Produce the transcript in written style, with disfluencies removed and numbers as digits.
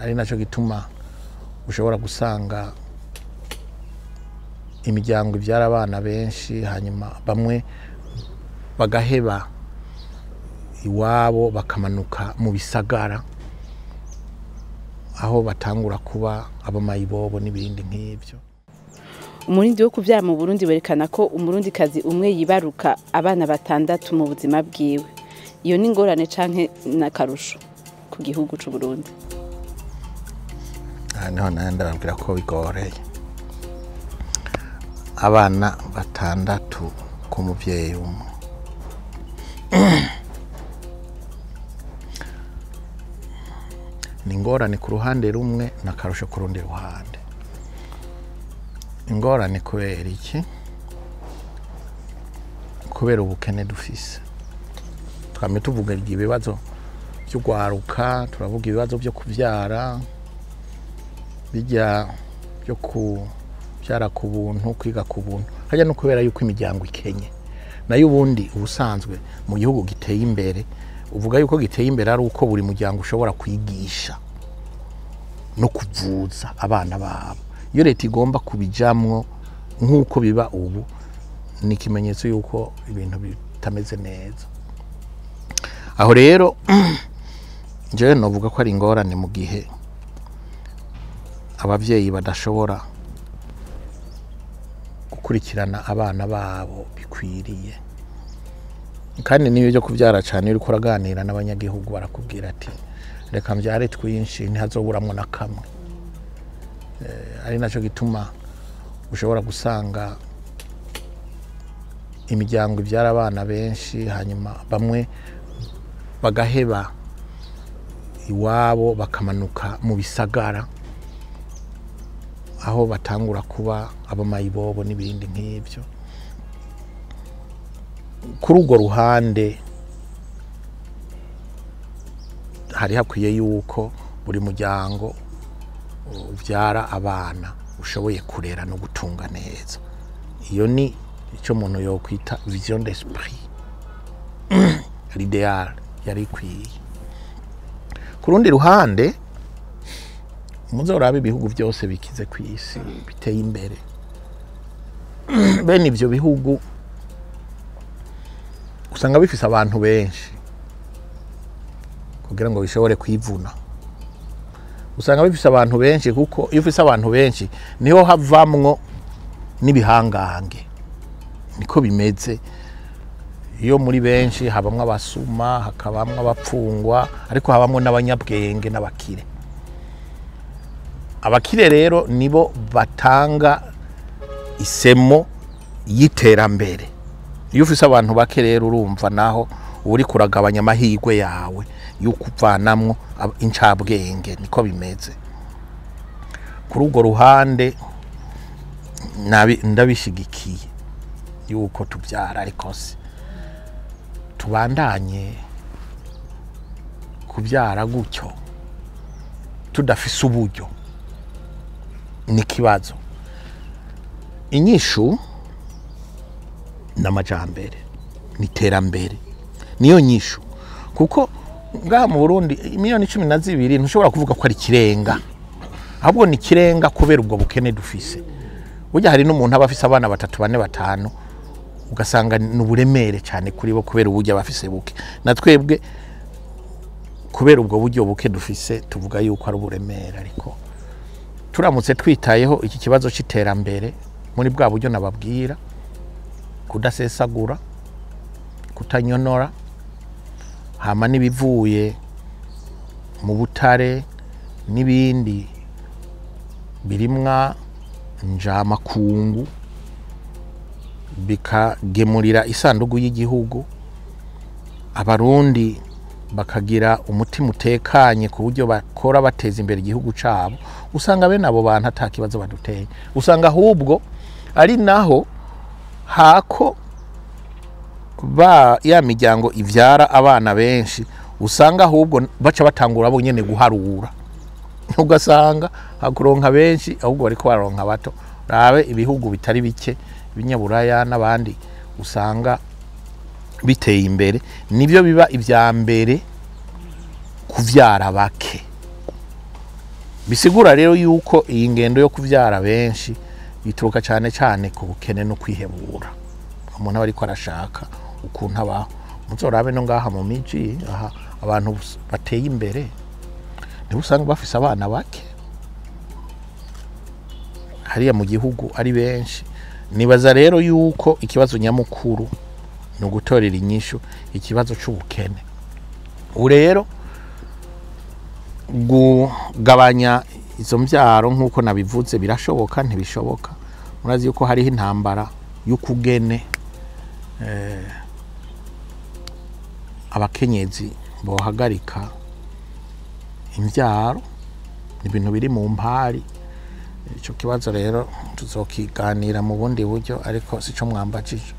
ari naco gituma ushobora gusanga imiryango ibyara abana benshi hanyuma bamwe bagaheba iwabo bakamanuka mu bisagara aho batangura kuba abamayibobo n'ibindi nk'ibyo. Umurindi wo kuvyara mu Burundi werekana ko umurundikazi umwe yibaruka abana 6 mu buzima bwiwe. Iyo ni ingorane canke nakarusho ku gihugu c'u Burundi? Naho ndababwira ko bigoreye. Abana 6 ku muvyeyi umwe. Ni ingorane ku ruhande rumwe nakarusho ku rundi ruhande. Ingorane kubera iki? Kubera ubukene dufise. Twame tuvuga ibibazo byo gwaruka, turavuga ibibazo byo kuvyara, bijya byo kuvyara ku buntu, kwiga ku buntu. Hajya no kubera yuko imiryango ikenye. Nayo ubundi ubusanzwe mu gihugu giteye imbere, uvuga yuko giteye imbere ari uko buri muryango ushobora kwigisha no kuvuza abana babo. Iyo leta igomba kubijamwo nk'uko biba ubu, ni ikimenyetso yuko ibintu bitameze neza. Aho rero jewe novuga ko ari ingorane mu gihe abavyeyi badashobora gukurikirana abana babo bikwiriye. Kandi niyo byo kuvyara cyane uri kuraganira n'abanyagihugu barakubwira ati reka mbyare twinshi ntihazoburamwo na kamwe. Ari naco gituma ushobora gusanga imiryango ibyara abana benshi hanyuma bamwe bagaheba iwabo bakamanuka mu bisagara aho batangura kuba abamayibobo n'ibindi nk'ibyo. Kuri urwo ruhande hari hakwiye yuko buri muryango uvyara abana ushoboye kurera no gutunga neza. Iyo ni ico umuntu yokwita vision d'esprit, l'idéal yari ikwiye. Ku rundi ruhande muzoraba ibihugu byose bikize ku isi biteye imbere, bene ivyo bihugu usanga bifise abantu benshi kugira ngo bishobore kwivuna. Usanga bifise abantu benshi kuko iyo ufise abantu benshi niho havamwo n'ibihangange. Niko bimeze. Iyo muri benshi habamwe abasuma, hakabamwe abapfungwa, ariko habamwe n'abanyabwenge n'abakire. Abakire rero nibo batanga isemo y'iterambere. Iyo ufise abantu bake rero urumva naho uri kuragabanya amahirwe yawe y'ukuvanamwo incabwenge. Niko bimeze. Kuri urwo ruhande ndabishigikiye yuko tubyara, ariko se tubandanye kubyara gutyo tudafise uburyo ni kibazo. Inyishu n'amajambere ni terambere, niyo nyishu. Kuko ngaha mu Burundi miliyoni 12 ntushobora kuvuga ko ari kirenga, ahubwo ni kirenga kubera ubwo bukene dufise. Burya hari n'umuntu abafise abana 3, 4, 5 ugasanga n'uburemere cyane kuri bo kubera uburyo abafise buke. Na twebwe kubera ubwo buryo buke dufise tuvuga yuko ari uburemere, ariko turamutse twitayeho iki kibazo c'iterambere muri bwa buryo nababwira, kudasesagura, kutanyonora, hama n'ibivuye mu butare n'ibindi birimwa njamakungu bikagemurira isandugu y'igihugu, abarundi bakagira umutima utekanye ku buryo bakora bateza imbere igihugu cabo, usanga bene abo bantu atakibazo baduteye. Usanga ahubwo ari naho hako ya miryango ivyara abana benshi, usanga ahubwo baca batangura bo nyene guharura. Ugasanga hakuronka benshi ahubwo bariko baronka bato. Rabe ibihugu bitari bike binyaburaya n'abandi usanga biteye imbere, nivyo biba ivya mbere kuvyara bake. bisigura rero yuko iyi ngendo yo kuvyara benshi ituruka cyane cyane ku bukene no kwihebura umuntu aba ariko arashaka ukuntu abaho muzorabe no ngaha mu miji aha abantu bateye imbere nibo usanga bafise abana bake hariya mu gihugu ari benshi. Nibaza rero yuko ikibazo nyamukuru no gutorera inyishu ikibazo c'ubukene. Rero gugabanya izo mbyaro nkuko nabivuze birashoboka ntibishoboka. Murazi yuko hariho intambara y'ukugene abakenyezi bohagarika imbyaro, ibintu biri mu mpari. Ico kibazo rero tuzokiganira mu bundi buryo ariko sico mwambajije.